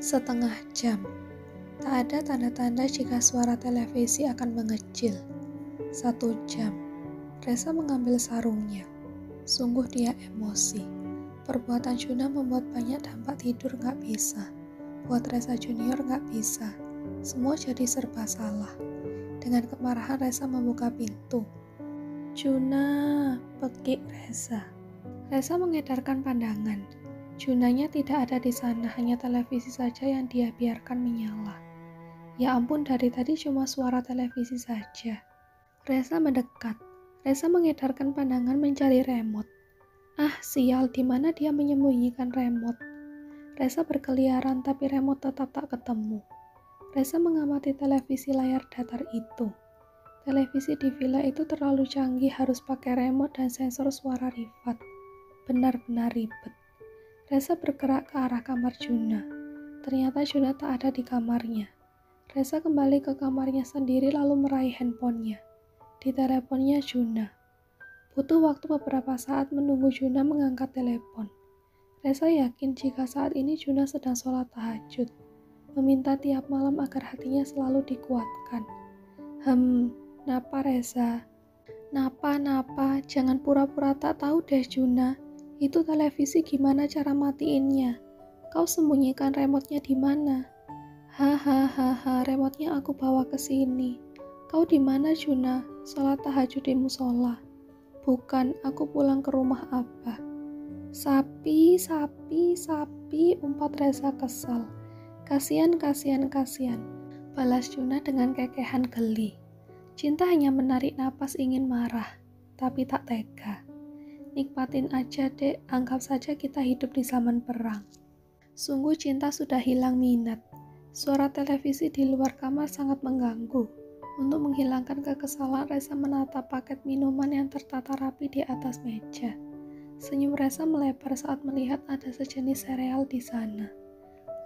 Setengah jam. Tak ada tanda-tanda jika suara televisi akan mengecil. 1 jam. Reza mengambil sarungnya. Sungguh dia emosi. Perbuatan Juna membuat banyak dampak tidur gak bisa. Buat Reza Junior gak bisa. Semua jadi serba salah. Dengan kemarahan Reza membuka pintu. Juna, pekik Reza. Reza mengedarkan pandangan. Junanya tidak ada di sana, hanya televisi saja yang dia biarkan menyala. Ya ampun, dari tadi cuma suara televisi saja. Reza mendekat. Reza mengedarkan pandangan mencari remote. Ah, sial, di mana dia menyembunyikan remote? Reza berkeliaran, tapi remote tetap tak ketemu. Reza mengamati televisi layar datar itu. Televisi di villa itu terlalu canggih, harus pakai remote dan sensor suara Rifat. Benar-benar ribet. Reza bergerak ke arah kamar Juna. Ternyata Juna tak ada di kamarnya. Reza kembali ke kamarnya sendiri lalu meraih handphonenya. Di teleponnya Juna. Butuh waktu beberapa saat menunggu Juna mengangkat telepon. Reza yakin jika saat ini Juna sedang sholat tahajud. Meminta tiap malam agar hatinya selalu dikuatkan. Napa Reza? Napa, jangan pura-pura tak tahu deh Juna. Itu televisi gimana cara matiinnya? Kau sembunyikan remote-nya di mana? Hahaha, remote-nya aku bawa ke sini. Kau di mana Juna? Sholat tahajud di musola. Bukan, aku pulang ke rumah Abah. Sapi, umpat Reza kesal. Kasian. Balas Juna dengan kekehan geli. Cinta hanya menarik napas ingin marah, tapi tak tega. Nikmatin aja dek, anggap saja kita hidup di zaman perang. Sungguh cinta sudah hilang minat. Suara televisi di luar kamar sangat mengganggu. Untuk menghilangkan kekesalan, Reza menatap paket minuman yang tertata rapi di atas meja. Senyum Reza melebar saat melihat ada sejenis sereal di sana.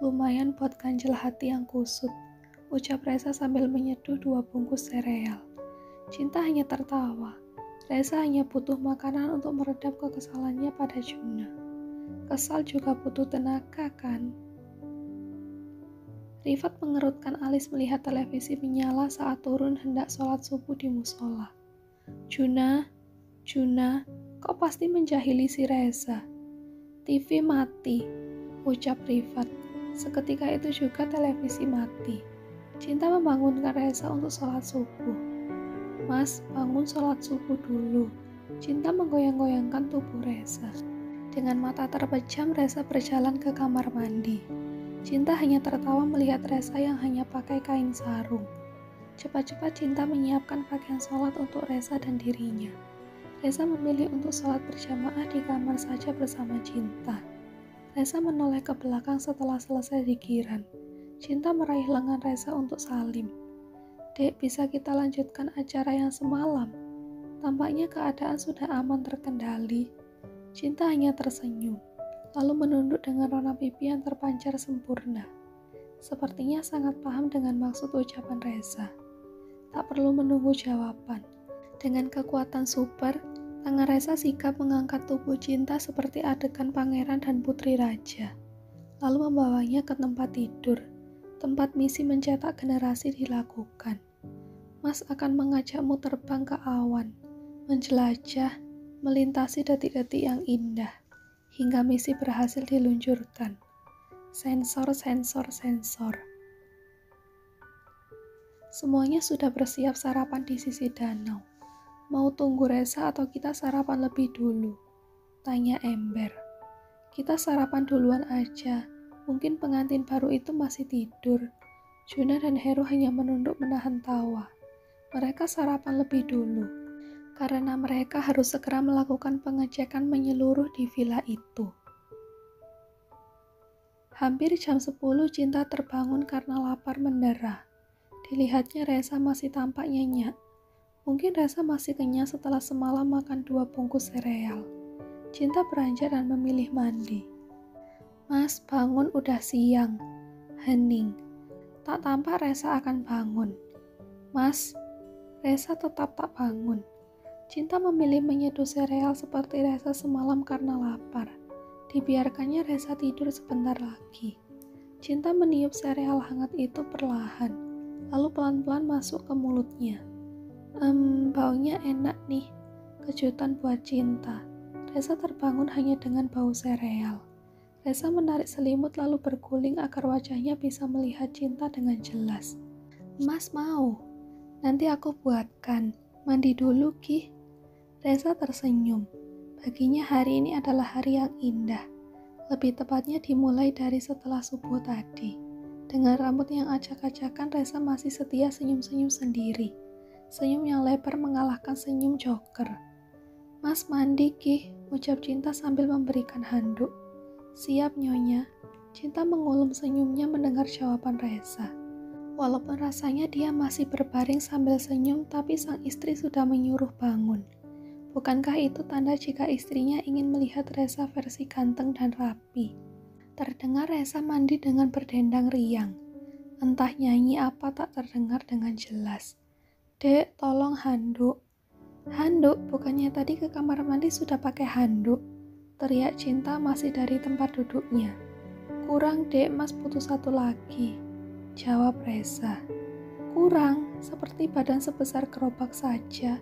Lumayan buat ganjel hati yang kusut, ucap Reza sambil menyeduh 2 bungkus sereal. Cinta hanya tertawa. Reza hanya butuh makanan untuk meredam kekesalannya pada Juna. Kesal juga butuh tenaga kan? Rifat mengerutkan alis melihat televisi menyala saat turun hendak sholat subuh di musola. Juna, kau pasti menjahili si Reza. TV mati, ucap Rifat. Seketika itu juga televisi mati. Cinta membangunkan Reza untuk sholat subuh. Mas, bangun sholat subuh dulu. Cinta menggoyang-goyangkan tubuh Reza. Dengan mata terpejam, Reza berjalan ke kamar mandi. Cinta hanya tertawa melihat Reza yang hanya pakai kain sarung. Cepat-cepat Cinta menyiapkan pakaian sholat untuk Reza dan dirinya. Reza memilih untuk sholat berjamaah di kamar saja bersama Cinta. Reza menoleh ke belakang setelah selesai zikran. Cinta meraih lengan Reza untuk salim. Dek, bisa kita lanjutkan acara yang semalam? Tampaknya keadaan sudah aman terkendali. Cinta hanya tersenyum, lalu menunduk dengan rona pipi yang terpancar sempurna. Sepertinya sangat paham dengan maksud ucapan Reza. Tak perlu menunggu jawaban. Dengan kekuatan super, tangan Reza sigap mengangkat tubuh Cinta seperti adegan pangeran dan putri raja. Lalu membawanya ke tempat tidur. Tempat misi mencetak generasi dilakukan. Mas akan mengajakmu terbang ke awan, menjelajah, melintasi detik-detik yang indah, hingga misi berhasil diluncurkan. Sensor. Semuanya sudah bersiap sarapan di sisi danau. Mau tunggu Reza atau kita sarapan lebih dulu? Tanya Ember. Kita sarapan duluan aja. Mungkin pengantin baru itu masih tidur. Juna dan Heru hanya menunduk menahan tawa. Mereka sarapan lebih dulu, karena mereka harus segera melakukan pengecekan menyeluruh di villa itu. Hampir jam 10 Cinta terbangun karena lapar mendarah. Dilihatnya Reza masih tampak nyenyak. Mungkin Reza masih kenyang setelah semalam makan 2 bungkus sereal. Cinta beranjak dan memilih mandi. Mas, bangun, udah siang. Hening. Tak tampak Reza akan bangun. Mas, Reza tetap tak bangun. Cinta memilih menyeduh sereal seperti Reza semalam karena lapar. Dibiarkannya Reza tidur sebentar lagi. Cinta meniup sereal hangat itu perlahan, lalu pelan-pelan masuk ke mulutnya. Baunya enak nih, kejutan buat Cinta. Reza terbangun hanya dengan bau sereal. Reza menarik selimut lalu berguling agar wajahnya bisa melihat Cinta dengan jelas. Mas mau? Nanti aku buatkan. Mandi dulu, Ki. Reza tersenyum. Baginya hari ini adalah hari yang indah. Lebih tepatnya dimulai dari setelah subuh tadi. Dengan rambut yang acak-acakan, Reza masih setia senyum-senyum sendiri. Senyum yang lebar mengalahkan senyum Joker. Mas mandi, Ki, ucap Cinta sambil memberikan handuk. Siap, Nyonya. Cinta mengulum senyumnya mendengar jawaban Reza. Walaupun rasanya dia masih berbaring sambil senyum, tapi sang istri sudah menyuruh bangun. Bukankah itu tanda jika istrinya ingin melihat Reza versi ganteng dan rapi? Terdengar Reza mandi dengan berdendang riang. Entah nyanyi apa tak terdengar dengan jelas. Dek, tolong handuk. Handuk? Bukannya tadi ke kamar mandi sudah pakai handuk? Teriak Cinta masih dari tempat duduknya. Kurang, Dek, Mas butuh satu lagi. Jawab Reza. Kurang, seperti badan sebesar gerobak saja.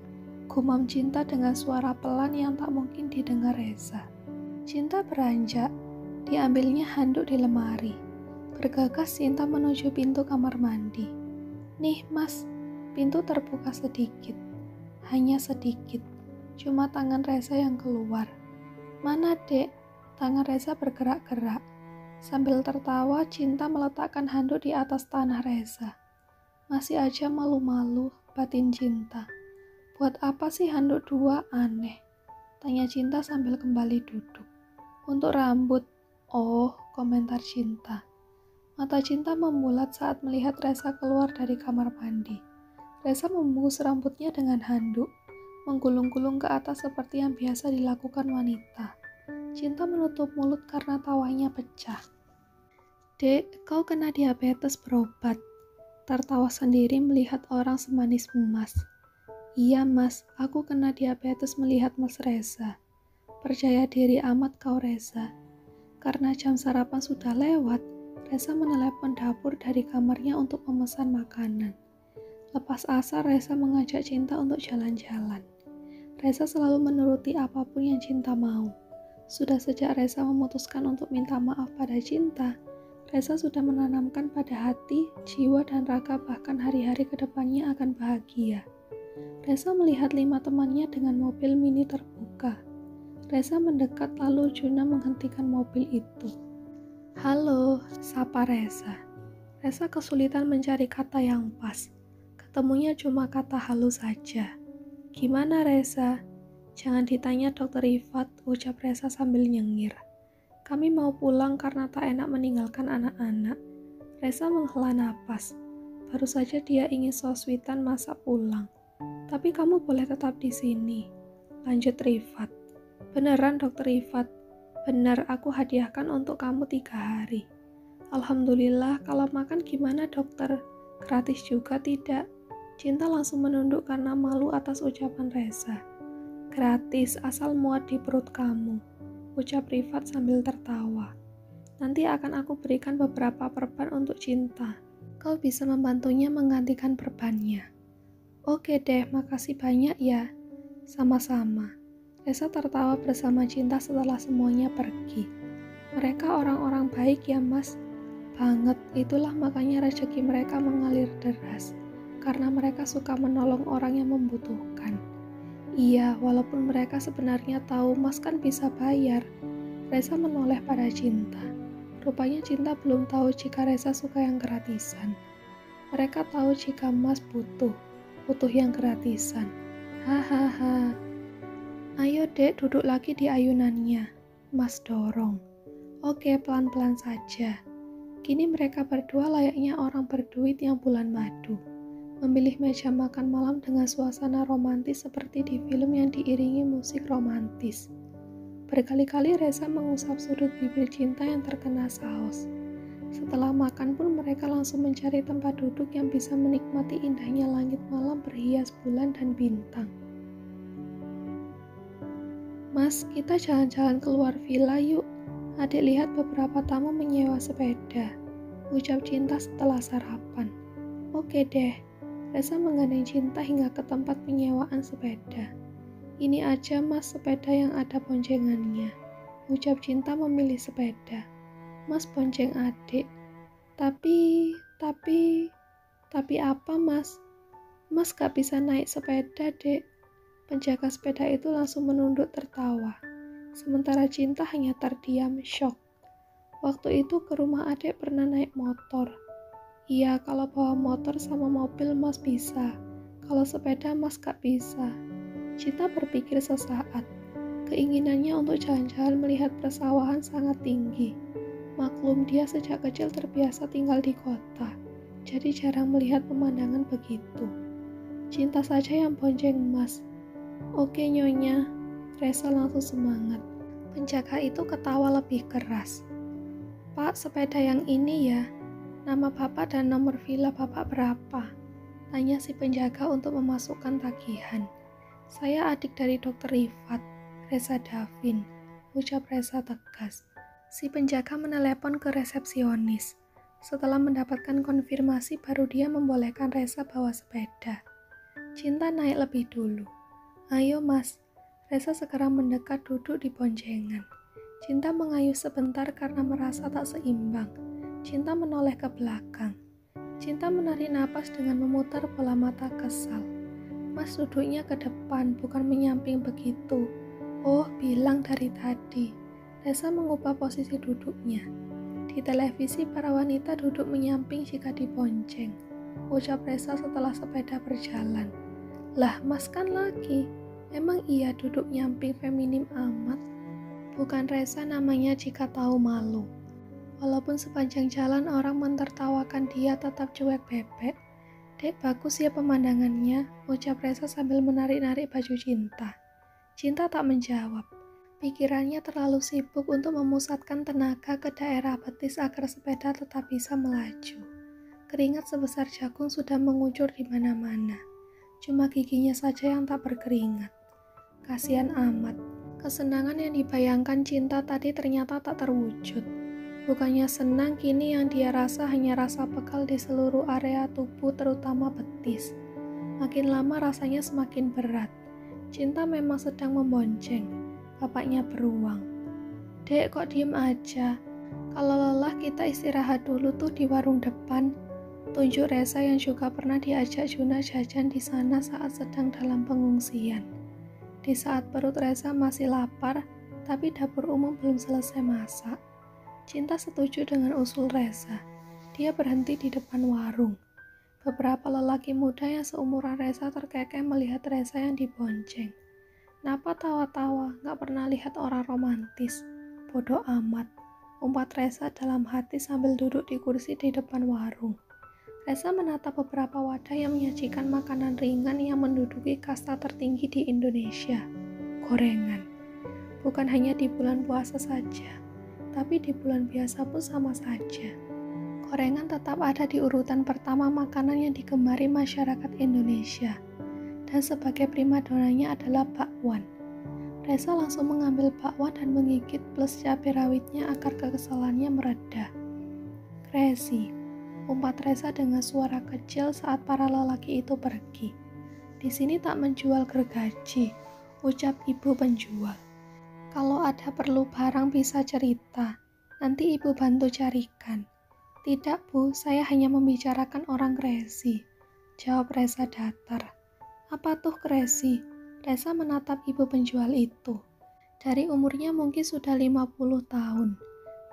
Gumam Cinta dengan suara pelan yang tak mungkin didengar Reza. Cinta beranjak, diambilnya handuk di lemari. Bergegas Cinta menuju pintu kamar mandi. Nih mas, pintu terbuka sedikit. Hanya sedikit, cuma tangan Reza yang keluar. Mana dek? Tangan Reza bergerak-gerak. Sambil tertawa, Cinta meletakkan handuk di atas tanah Reza. Masih aja malu-malu, batin Cinta. Buat apa sih handuk dua? Aneh. Tanya Cinta sambil kembali duduk. Untuk rambut. Oh, komentar Cinta. Mata Cinta membulat saat melihat Reza keluar dari kamar mandi. Reza membungkus rambutnya dengan handuk, menggulung-gulung ke atas seperti yang biasa dilakukan wanita. Cinta menutup mulut karena tawanya pecah. Dek, kau kena diabetes berobat. Tertawa sendiri melihat orang semanis emas. Iya mas, aku kena diabetes melihat mas Reza. Percaya diri amat kau Reza. Karena jam sarapan sudah lewat, Reza menelepon dapur dari kamarnya untuk memesan makanan. Lepas asar, Reza mengajak Cinta untuk jalan-jalan. Reza selalu menuruti apapun yang Cinta mau. Sudah sejak Reza memutuskan untuk minta maaf pada Cinta, Reza sudah menanamkan pada hati, jiwa, dan raga bahkan hari-hari kedepannya akan bahagia. Reza melihat 5 temannya dengan mobil mini terbuka. Reza mendekat lalu Juna menghentikan mobil itu. Halo, sapa Reza. Reza kesulitan mencari kata yang pas. Ketemunya cuma kata halo saja. Gimana Reza? Jangan ditanya Dokter Rifat, ucap Reza sambil nyengir. Kami mau pulang karena tak enak meninggalkan anak-anak. Reza menghela napas. Baru saja dia ingin so-sweetan masa pulang. Tapi kamu boleh tetap di sini. Lanjut Rifat. Beneran Dokter Rifat? Bener, aku hadiahkan untuk kamu 3 hari. Alhamdulillah, kalau makan gimana dokter? Gratis juga tidak? Cinta langsung menunduk karena malu atas ucapan Reza. Gratis, asal muat di perut kamu, ucap Rifat sambil tertawa. Nanti akan aku berikan beberapa perban untuk Cinta. Kau bisa membantunya menggantikan perbannya. Oke deh, makasih banyak ya. Sama-sama. Reza tertawa bersama Cinta setelah semuanya pergi. Mereka orang-orang baik ya mas. Banget, itulah makanya rezeki mereka mengalir deras. Karena mereka suka menolong orang yang membutuhkan. Iya, walaupun mereka sebenarnya tahu mas kan bisa bayar. Reza menoleh pada Cinta. Rupanya Cinta belum tahu jika Reza suka yang gratisan. Mereka tahu jika mas butuh yang gratisan. Hahaha. Ayo dek, duduk lagi di ayunannya. Mas dorong. Oke, pelan-pelan saja. Kini mereka berdua layaknya orang berduit yang bulan madu. Memilih meja makan malam dengan suasana romantis seperti di film yang diiringi musik romantis. Berkali-kali Reza mengusap sudut bibir Cinta yang terkena saus. Setelah makan pun mereka langsung mencari tempat duduk yang bisa menikmati indahnya langit malam berhias bulan dan bintang. Mas, kita jalan-jalan keluar villa yuk. Adik lihat beberapa tamu menyewa sepeda. ucap Cinta setelah sarapan. Oke deh. Resa menggandeng Cinta hingga ke tempat penyewaan sepeda. Ini aja mas sepeda yang ada boncengannya, ucap Cinta memilih sepeda. Mas bonceng adik. Tapi apa mas? Mas gak bisa naik sepeda dek. Penjaga sepeda itu langsung menunduk tertawa. Sementara Cinta hanya terdiam syok. Waktu itu ke rumah adik pernah naik motor. Iya, kalau bawa motor sama mobil mas bisa. Kalau sepeda mas gak bisa. Cinta berpikir sesaat. Keinginannya untuk jalan-jalan melihat persawahan sangat tinggi. Maklum dia sejak kecil terbiasa tinggal di kota. Jadi jarang melihat pemandangan begitu. Cinta saja yang bonceng mas. Oke nyonya. Resa langsung semangat. Penjaga itu ketawa lebih keras. Pak, sepeda yang ini ya. Nama bapak dan nomor villa bapak berapa? Tanya si penjaga untuk memasukkan tagihan. Saya adik dari Dr. Rifat, Resa Davin, ucap Resa tegas. Si penjaga menelepon ke resepsionis. Setelah mendapatkan konfirmasi baru dia membolehkan Resa bawa sepeda. Cinta naik lebih dulu. Ayo mas. Resa segera mendekat duduk di boncengan. Cinta mengayuh sebentar karena merasa tak seimbang. Cinta menoleh ke belakang. Cinta menarik napas dengan memutar bola mata kesal. Mas duduknya ke depan, bukan menyamping begitu. Oh, bilang dari tadi. Resa mengubah posisi duduknya. Di televisi para wanita duduk menyamping jika dibonceng. Ucap Resa setelah sepeda berjalan. Lah, mas kan lagi. Emang iya duduk nyamping feminim amat? Bukan Resa namanya jika tahu malu. Walaupun sepanjang jalan orang mentertawakan dia tetap cuek bebek. Dek bagus ya pemandangannya, ucap Resa sambil menarik-narik baju Cinta. Cinta tak menjawab. Pikirannya terlalu sibuk untuk memusatkan tenaga ke daerah betis agar sepeda tetap bisa melaju. Keringat sebesar jagung sudah mengucur di mana-mana. Cuma giginya saja yang tak berkeringat. Kasihan amat. Kesenangan yang dibayangkan Cinta tadi ternyata tak terwujud. Bukannya senang, kini yang dia rasa hanya rasa pegal di seluruh area tubuh terutama betis. Makin lama rasanya semakin berat. Cinta memang sedang membonceng. Bapaknya beruang. Dek kok diem aja? Kalau lelah kita istirahat dulu tuh di warung depan. Tunjuk Resa yang juga pernah diajak Juna jajan di sana saat sedang dalam pengungsian. Di saat perut Resa masih lapar, tapi dapur umum belum selesai masak. Cinta setuju dengan usul Resa. Dia berhenti di depan warung. Beberapa lelaki muda yang seumuran Resa terkekeh melihat Resa yang dibonceng. Napa tawa-tawa, gak pernah lihat orang romantis. Bodoh amat, umpat Resa dalam hati sambil duduk di kursi di depan warung. Resa menatap beberapa wadah yang menyajikan makanan ringan yang menduduki kasta tertinggi di Indonesia. Gorengan. Bukan hanya di bulan puasa saja, tapi di bulan biasa pun sama saja. Gorengan tetap ada di urutan pertama makanan yang digemari masyarakat Indonesia. Dan sebagai primadonanya adalah bakwan. Resa langsung mengambil bakwan dan menggigit plus cabai rawitnya agar kekesalannya mereda. Crazy. Umpat Resa dengan suara kecil saat para lelaki itu pergi. Di sini tak menjual gergaji, ucap ibu penjual. Kalau ada perlu barang bisa cerita, nanti ibu bantu carikan. Tidak bu, saya hanya membicarakan orang crazy, jawab Resa datar. Apa tuh crazy? Resa menatap ibu penjual itu. Dari umurnya mungkin sudah 50 tahun.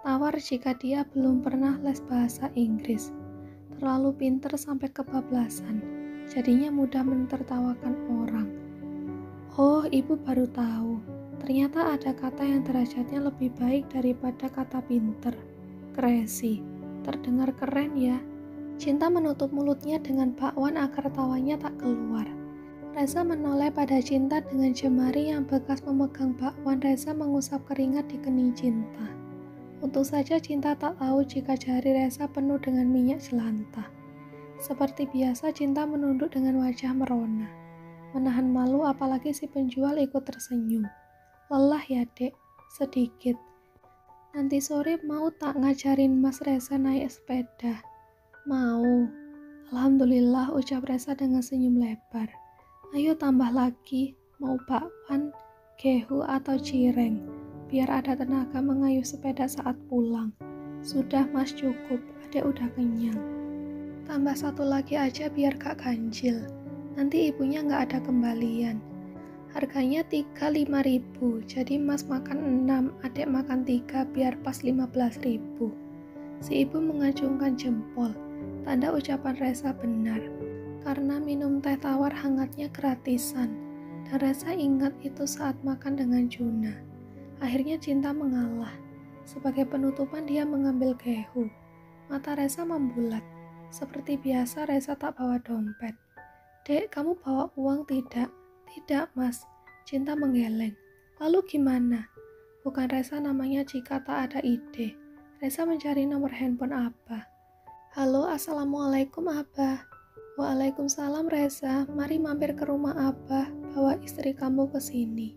Tawar jika dia belum pernah les bahasa Inggris. Terlalu pinter sampai kebablasan. Jadinya mudah mentertawakan orang. Oh, ibu baru tahu. Ternyata ada kata yang derajatnya lebih baik daripada kata pinter. Crazy. Terdengar keren ya. Cinta menutup mulutnya dengan bakwan agar tawanya tak keluar. Resa menoleh pada Cinta dengan jemari yang bekas memegang bakwan. Resa mengusap keringat di kening Cinta. Untung saja Cinta tak tahu jika jari Resa penuh dengan minyak jelantah. Seperti biasa Cinta menunduk dengan wajah merona. Menahan malu apalagi si penjual ikut tersenyum. Lelah ya dek, sedikit. Nanti sore mau tak ngajarin Mas Reza naik sepeda? Mau. Alhamdulillah, ucap Reza dengan senyum lebar. Ayo tambah lagi, mau bakwan, gehu atau cireng, biar ada tenaga mengayuh sepeda saat pulang. Sudah Mas, cukup, adek udah kenyang. Tambah satu lagi aja biar gak ganjil, nanti ibunya gak ada kembalian. Harganya 5.000, jadi Mas makan 6, adek makan 3, biar pas 15.000. Si ibu mengacungkan jempol, tanda ucapan Reza benar, karena minum teh tawar hangatnya gratisan, dan Reza ingat itu saat makan dengan Juna. Akhirnya cinta mengalah, sebagai penutupan dia mengambil gehu. Mata Reza membulat, seperti biasa Reza tak bawa dompet. Dek, kamu bawa uang tidak? Tidak Mas, cinta menggeleng. Lalu gimana? Bukan Reza namanya jika tak ada ide. Reza mencari nomor handphone Abah. Halo, assalamualaikum Abah. Waalaikumsalam Reza, mari mampir ke rumah Abah, bawa istri kamu ke sini.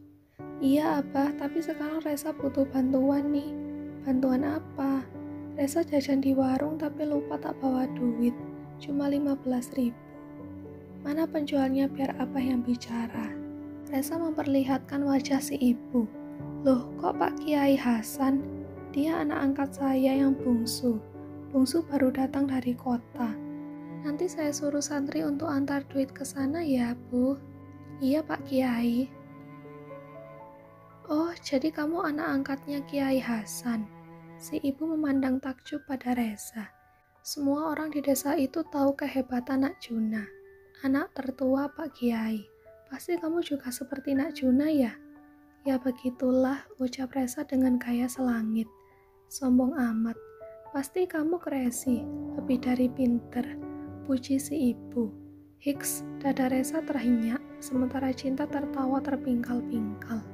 Iya Abah, tapi sekarang Reza butuh bantuan nih. Bantuan apa? Reza jajan di warung tapi lupa tak bawa duit, cuma 15.000. Mana penjualnya biar Abah yang bicara. Reza memperlihatkan wajah si ibu. Loh, kok Pak Kiai Hasan? Dia anak angkat saya yang bungsu. Bungsu baru datang dari kota. Nanti saya suruh santri untuk antar duit ke sana ya, Bu. Iya, Pak Kiai. Oh, jadi kamu anak angkatnya Kiai Hasan. Si ibu memandang takjub pada Reza. Semua orang di desa itu tahu kehebatan Nak Juna. Anak tertua Pak Kiai. Pasti kamu juga seperti Nak Juna ya? Ya begitulah, ucap Reza dengan gaya selangit. Sombong amat. Pasti kamu crazy, lebih dari pinter. Puji si ibu. Hiks, dada Reza terhenyak, sementara cinta tertawa terpingkal-pingkal.